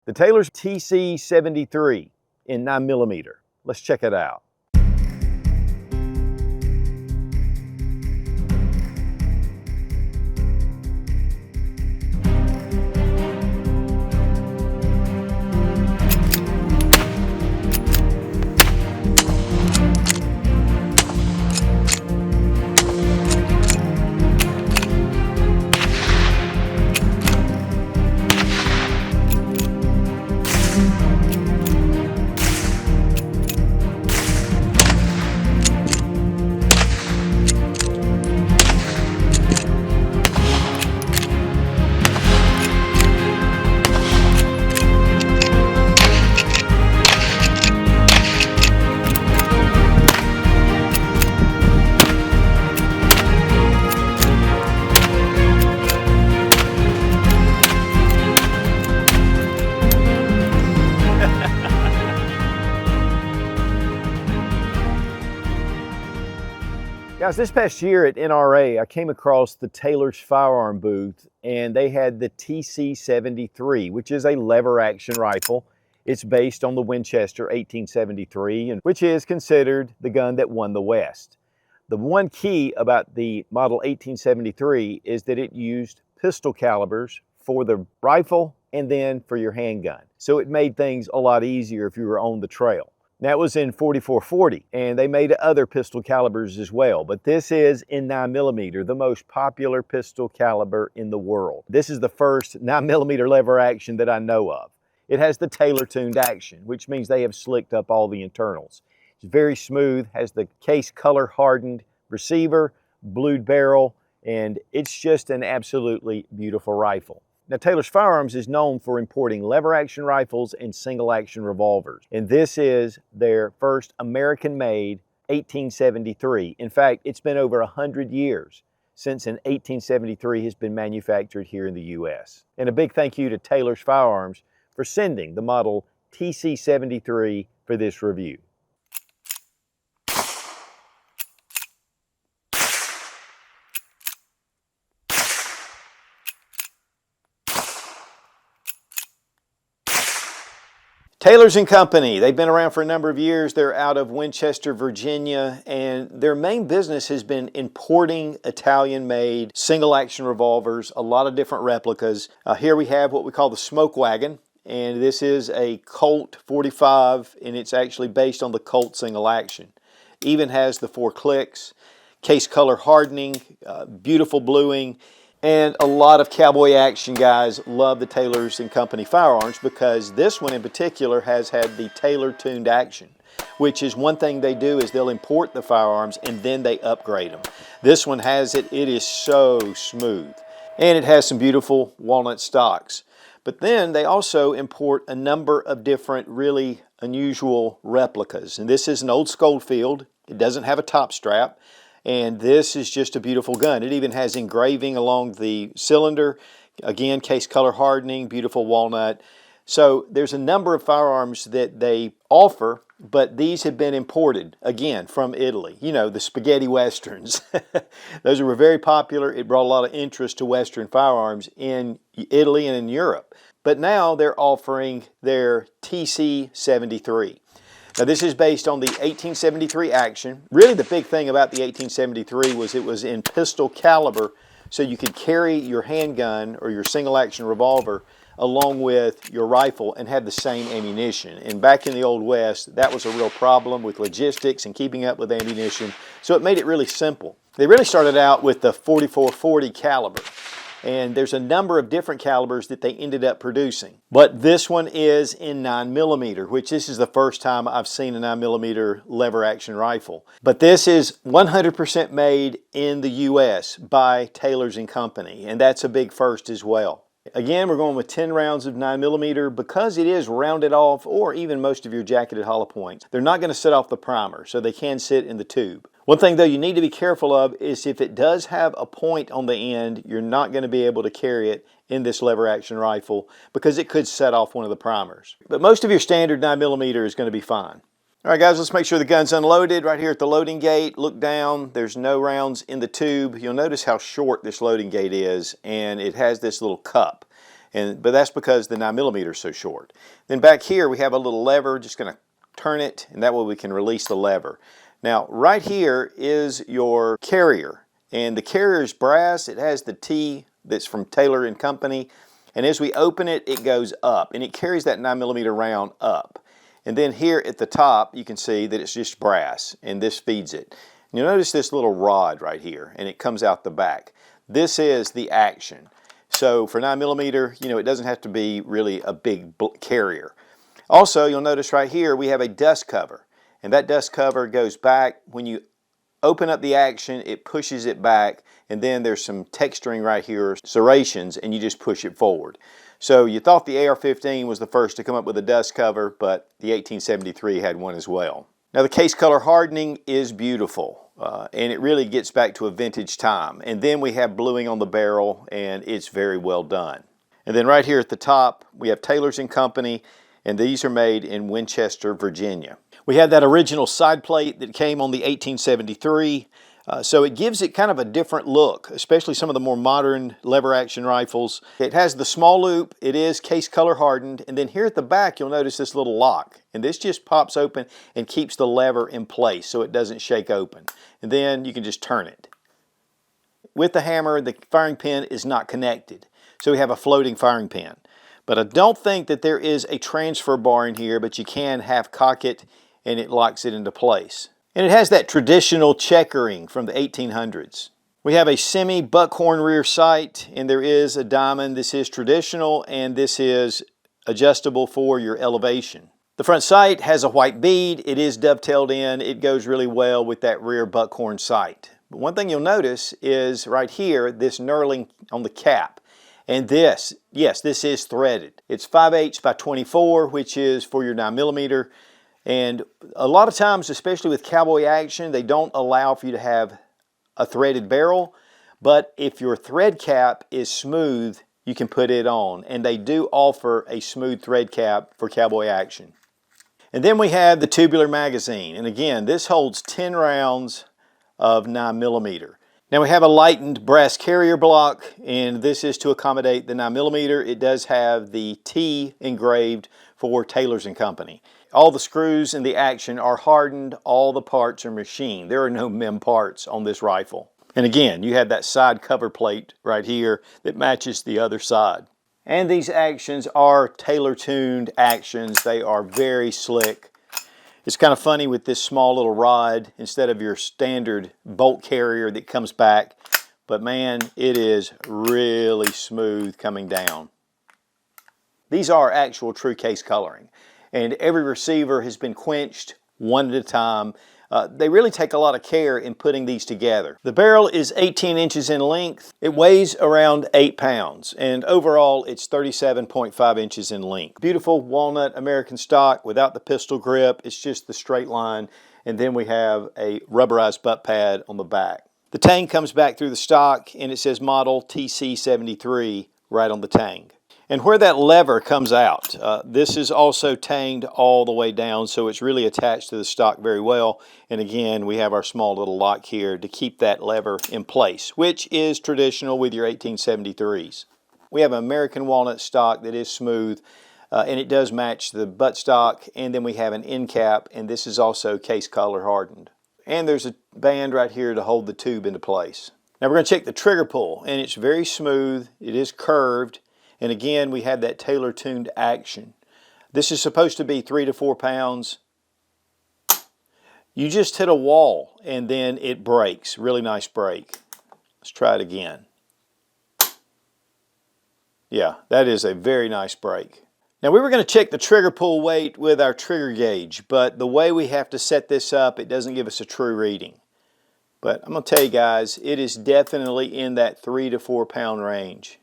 The Taylor's TC73 in 9mm. Let's check it out. Guys, this past year at NRA, I came across the Taylor's firearm booth, and they had the TC73, which is a lever action rifle. It's based on the Winchester 1873, and which is considered the gun that won the West. The one key about the model 1873 is that it used pistol calibers for the rifle and then for your handgun. So it made things a lot easier if you were on the trail. That was in 4440, and they made other pistol calibers as well, but this is in 9mm, the most popular pistol caliber in the world. This is the first 9mm lever action that I know of. It has the Taylor tuned action, which means they have slicked up all the internals. It's very smooth, has the case color hardened receiver, blued barrel, and it's just an absolutely beautiful rifle. Now, Taylor's Firearms is known for importing lever action rifles and single action revolvers. And this is their first American-made 1873. In fact, it's been over 100 years since an 1873 has been manufactured here in the US. And a big thank you to Taylor's Firearms for sending the model TC73 for this review. Taylor's & Company, they've been around for a number of years. They're out of Winchester, Virginia, and their main business has been importing Italian-made single-action revolvers, a lot of different replicas. Here we have what we call the Smoke Wagon, and this is a Colt 45, and it's actually based on the Colt single-action. Even has the 4 clicks, case color hardening, beautiful bluing, and a lot of cowboy action guys love the Taylor's & Company firearms because this one in particular has had the Taylor tuned action, which is one thing they do is they'll import the firearms and then they upgrade them. This one has it. It is so smooth. And it has some beautiful walnut stocks. But then they also import a number of different really unusual replicas. And this is an old Schofield. It doesn't have a top strap. And this is just a beautiful gun. It even has engraving along the cylinder. Again, case color hardening, beautiful walnut. So there's a number of firearms that they offer, but these have been imported, again, from Italy. You know, the spaghetti westerns. Those were very popular. It brought a lot of interest to Western firearms in Italy and in Europe. But now they're offering their TC73. Now this is based on the 1873 action. Really the big thing about the 1873 was it was in pistol caliber, so you could carry your handgun or your single action revolver along with your rifle and have the same ammunition. And back in the Old West, that was a real problem with logistics and keeping up with ammunition, so it made it really simple. They really started out with the 4440 caliber. And there's a number of different calibers that they ended up producing. But this one is in 9mm, which this is the first time I've seen a 9mm lever action rifle. But this is 100% made in the US by Taylor's & Company, and that's a big first as well. Again, we're going with 10 rounds of 9mm because it is rounded off, or even most of your jacketed hollow points. They're not going to sit off the primer, so they can sit in the tube. One thing though you need to be careful of is if it does have a point on the end, you're not going to be able to carry it in this lever action rifle because it could set off one of the primers. But most of your standard 9mm is going to be fine. All right guys, let's make sure the gun's unloaded. Right here at the loading gate, look down, there's no rounds in the tube. You'll notice how short this loading gate is, and it has this little cup. But that's because the 9mm is so short. Then back here we have a little lever, just going to turn it, and that way we can release the lever. Now right here is your carrier, and the carrier is brass. It has the T that's from Taylor and Company, and as we open it, it goes up, and it carries that 9mm round up. And then here at the top, you can see that it's just brass, and this feeds it. You'll notice this little rod right here, and it comes out the back. This is the action. So for 9mm, it doesn't have to be really a big carrier. Also, you'll notice right here we have a dust cover, and that dust cover goes back. When you open up the action, it pushes it back, and then there's some texturing right here, serrations, and you just push it forward. So you thought the AR-15 was the first to come up with a dust cover, but the 1873 had one as well. Now the case color hardening is beautiful, and it really gets back to a vintage time. And then we have bluing on the barrel, and it's very well done. And then right here at the top, we have Taylor's and Company, and these are made in Winchester, Virginia. We have that original side plate that came on the 1873, so it gives it kind of a different look, especially some of the more modern lever action rifles. It has the small loop, it is case color hardened, and then here at the back you'll notice this little lock, and this just pops open and keeps the lever in place so it doesn't shake open. And then you can just turn it. With the hammer, the firing pin is not connected, so we have a floating firing pin. But I don't think that there is a transfer bar in here, but you can half cock it and it locks it into place. And it has that traditional checkering from the 1800s. We have a semi buckhorn rear sight, and there is a diamond. This is traditional, and this is adjustable for your elevation. The front sight has a white bead. It is dovetailed in. It goes really well with that rear buckhorn sight. But one thing you'll notice is right here, this knurling on the cap. And this, yes, this is threaded. It's 5/8 by 24, which is for your 9mm. And a lot of times, especially with cowboy action, they don't allow for you to have a threaded barrel. But if your thread cap is smooth, you can put it on. And they do offer a smooth thread cap for cowboy action. And then we have the tubular magazine. And again, this holds 10 rounds of 9mm. Now we have a lightened brass carrier block, and this is to accommodate the 9mm. It does have the T engraved for Taylor's and Company. All the screws in the action are hardened, all the parts are machined. There are no mem parts on this rifle. And again, you have that side cover plate right here that matches the other side. And these actions are Taylor-tuned actions. They are very slick. It's kind of funny with this small little rod instead of your standard bolt carrier that comes back. But man, it is really smooth coming down. These are actual true case coloring. And every receiver has been quenched one at a time. They really take a lot of care in putting these together. The barrel is 18 inches in length. It weighs around 8 pounds, and overall it's 37.5 inches in length. Beautiful walnut American stock without the pistol grip. It's just the straight line, and then we have a rubberized butt pad on the back. The tang comes back through the stock, and it says model TC73 right on the tang. And where that lever comes out, this is also tanged all the way down, so it's really attached to the stock very well. And again, we have our small little lock here to keep that lever in place, which is traditional with your 1873s. We have an American walnut stock that is smooth, and it does match the butt stock. And then we have an end cap, and this is also case color hardened. And there's a band right here to hold the tube into place. Now we're going to check the trigger pull, and it's very smooth. It is curved. And again, we have that Taylor-tuned action. This is supposed to be 3 to 4 pounds. You just hit a wall and then it breaks. Really nice break. Let's try it again. Yeah, that is a very nice break. Now we were going to check the trigger pull weight with our trigger gauge, but the way we have to set this up, it doesn't give us a true reading. But I'm going to tell you guys, it is definitely in that 3 to 4 pound range.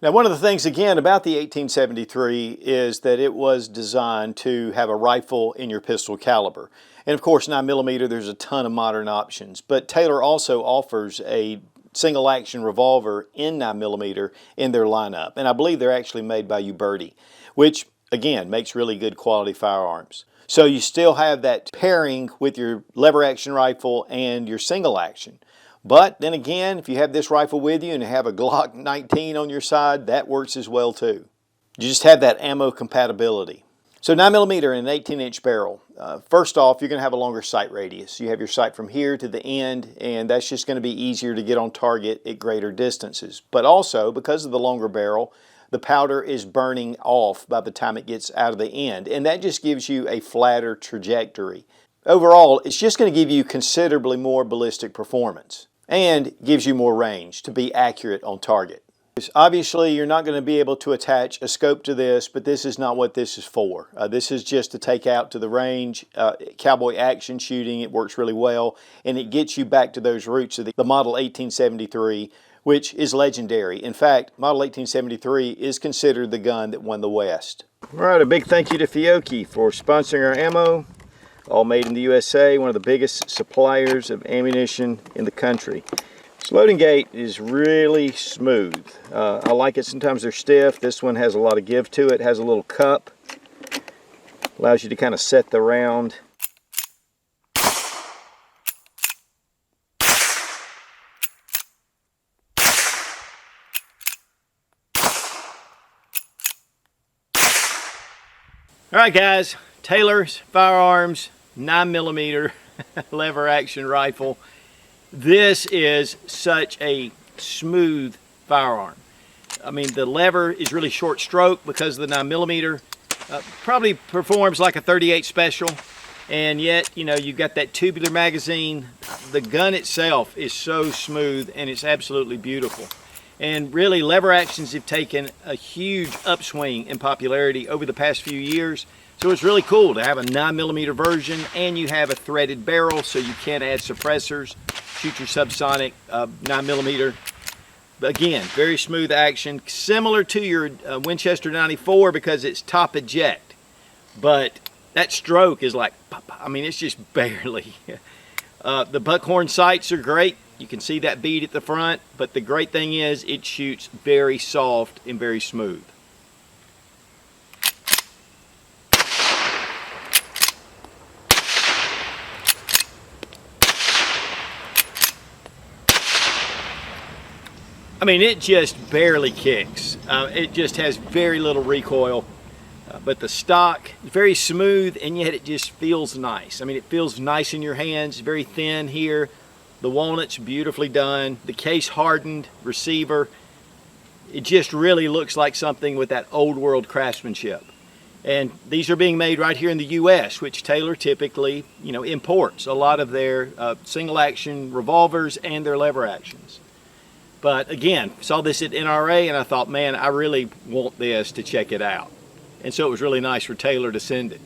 Now, one of the things, again, about the 1873 is that it was designed to have a rifle in your pistol caliber. And of course, 9mm, there's a ton of modern options. But Taylor also offers a single action revolver in 9mm in their lineup. And I believe they're actually made by Uberti, which, again, makes really good quality firearms. So you still have that pairing with your lever action rifle and your single action. But then again, if you have this rifle with you and have a Glock 19 on your side, that works as well too. You just have that ammo compatibility. So 9mm and an 18-inch barrel. First off, you're going to have a longer sight radius. You have your sight from here to the end, and that's just going to be easier to get on target at greater distances. But also, because of the longer barrel, the powder is burning off by the time it gets out of the end, and that just gives you a flatter trajectory. Overall, it's just going to give you considerably more ballistic performance and gives you more range to be accurate on target. Obviously, you're not going to be able to attach a scope to this, but this is not what this is for. This is just to take out to the range, cowboy action shooting. It works really well, and it gets you back to those roots of the Model 1873, which is legendary. In fact, Model 1873 is considered the gun that won the West. All right, a big thank you to Fiocchi for sponsoring our ammo. All made in the USA, one of the biggest suppliers of ammunition in the country. This loading gate is really smooth. I like it. Sometimes they're stiff. This one has a lot of give to it. It has a little cup. Allows you to kind of set the round. All right, guys. Taylor's Firearms 9mm lever action rifle. This is such a smooth firearm. I mean, the lever is really short stroke because of the 9mm. Probably performs like a 38 special, and yet, you know, you've got that tubular magazine. The gun itself is so smooth, and it's absolutely beautiful. And really, lever actions have taken a huge upswing in popularity over the past few years. So it's really cool to have a 9mm version, and you have a threaded barrel so you can add suppressors, shoot your subsonic 9mm. Again, very smooth action, similar to your Winchester 94 because it's top eject. But that stroke is like, I mean, it's just barely. The buckhorn sights are great. You can see that bead at the front, but the great thing is it shoots very soft and very smooth. I mean, it just barely kicks. It just has very little recoil, but the stock is very smooth, and yet it just feels nice. I mean, it feels nice in your hands, very thin here. The walnut's beautifully done. The case hardened receiver. It just really looks like something with that old world craftsmanship. And these are being made right here in the US, which Taylor typically, you know, imports a lot of their single action revolvers and their lever actions. But again, saw this at NRA and I thought, man, I really want this to check it out. And so it was really nice for Taylor to send it.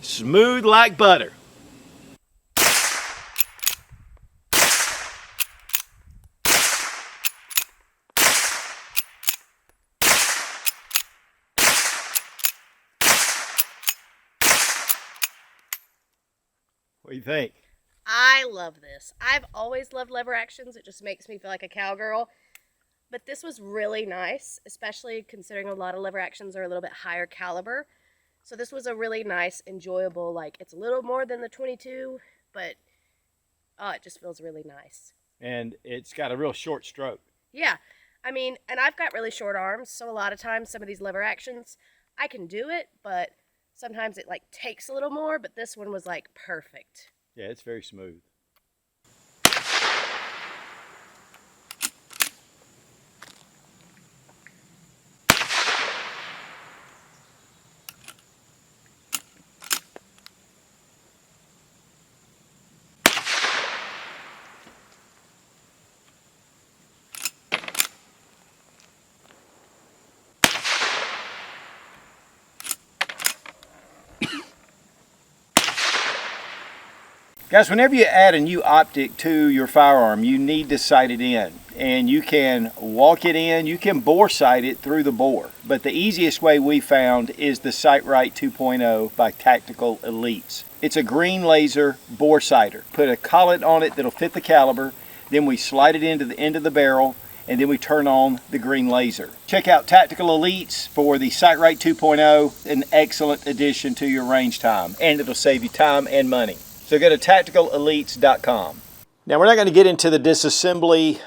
Smooth like butter. What do you think? I love this. I've always loved lever actions. It just makes me feel like a cowgirl. But this was really nice, especially considering a lot of lever actions are a little bit higher caliber. So this was a really nice, enjoyable, like, it's a little more than the 22, but it just feels really nice. And it's got a real short stroke. Yeah. I mean, and I've got really short arms, so a lot of times some of these lever actions, I can do it, but sometimes it like takes a little more, but this one was like perfect. Yeah, it's very smooth. Guys, whenever you add a new optic to your firearm, you need to sight it in. And you can walk it in, you can bore sight it through the bore. But the easiest way we found is the SightRight 2.0 by Tactical Elites. It's a green laser bore sighter. Put a collet on it that'll fit the caliber, then we slide it into the end of the barrel, and then we turn on the green laser. Check out Tactical Elites for the Sight Rate 2.0, an excellent addition to your range time, and it'll save you time and money. So go to tacticalelites.com. Now we're not going to get into the disassembly.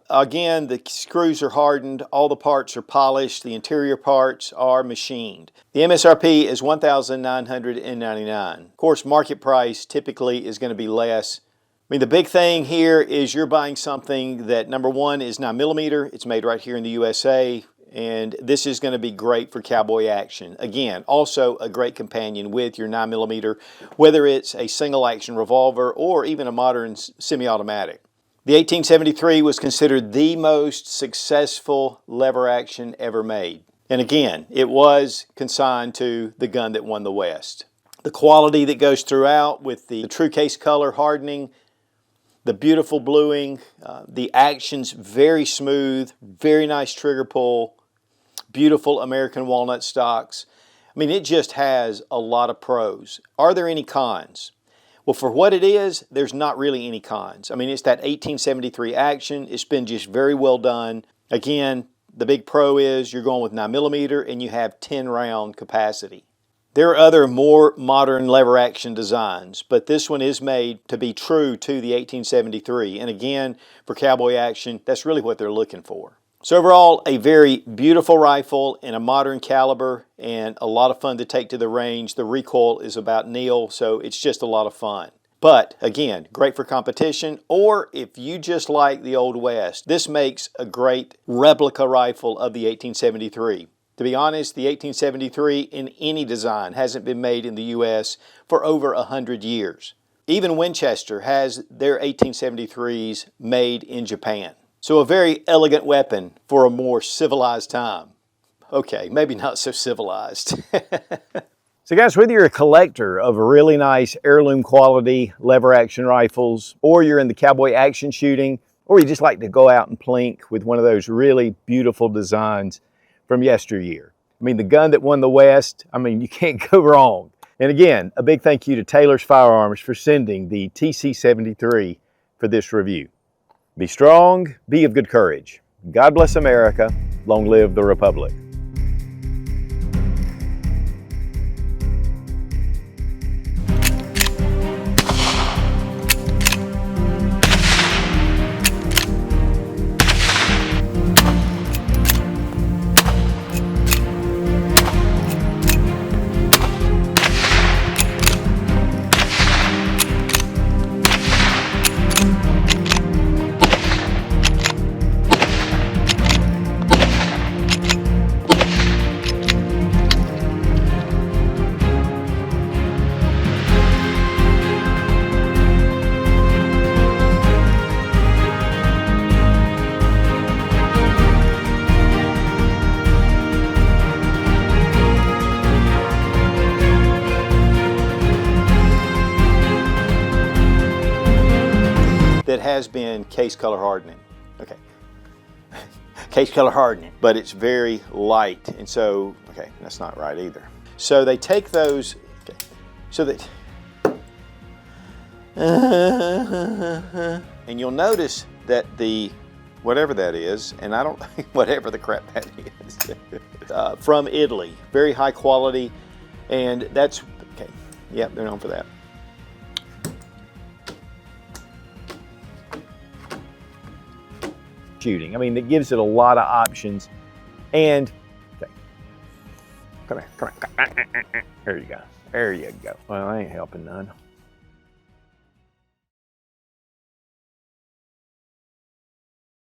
Again, the screws are hardened, all the parts are polished, the interior parts are machined. The MSRP is $1,999. Of course, market price typically is going to be less. I mean, the big thing here is you're buying something that, number one, is 9mm. It's made right here in the USA, and this is going to be great for cowboy action. Again, also a great companion with your 9mm, whether it's a single action revolver or even a modern semi-automatic. The 1873 was considered the most successful lever action ever made. And again, it was consigned to the gun that won the West. The quality that goes throughout with the true case color hardening, the beautiful bluing, the action's very smooth, very nice trigger pull, beautiful American walnut stocks. I mean, it just has a lot of pros. Are there any cons? Well, for what it is, there's not really any cons. I mean, it's that 1873 action. It's been just very well done. Again, the big pro is you're going with 9mm and you have 10 round capacity. There are other more modern lever action designs, but this one is made to be true to the 1873. And again, for cowboy action, that's really what they're looking for. So overall, a very beautiful rifle in a modern caliber and a lot of fun to take to the range. The recoil is about nil, so it's just a lot of fun. But again, great for competition, or if you just like the Old West, this makes a great replica rifle of the 1873. To be honest, the 1873 in any design hasn't been made in the US for over 100 years. Even Winchester has their 1873s made in Japan. So a very elegant weapon for a more civilized time. Okay, maybe not so civilized. So guys, whether you're a collector of really nice heirloom quality lever action rifles, or you're in the cowboy action shooting, or you just like to go out and plink with one of those really beautiful designs from yesteryear. I mean, the gun that won the West, I mean, you can't go wrong. And again, a big thank you to Taylor's Firearms for sending the TC73 for this review. Be strong, be of good courage. God bless America. Long live the Republic. That has been case color hardening. Okay, case color hardening, but it's very light, and so, okay, that's not right either. So they take those, okay, so that, and you'll notice that the, whatever that is, and I don't, whatever the crap that is, from Italy, very high quality, and that's, okay, yep, they're known for that. Shooting. I mean, it gives it a lot of options. And okay, come here. There you go. There you go. Well, I ain't helping none.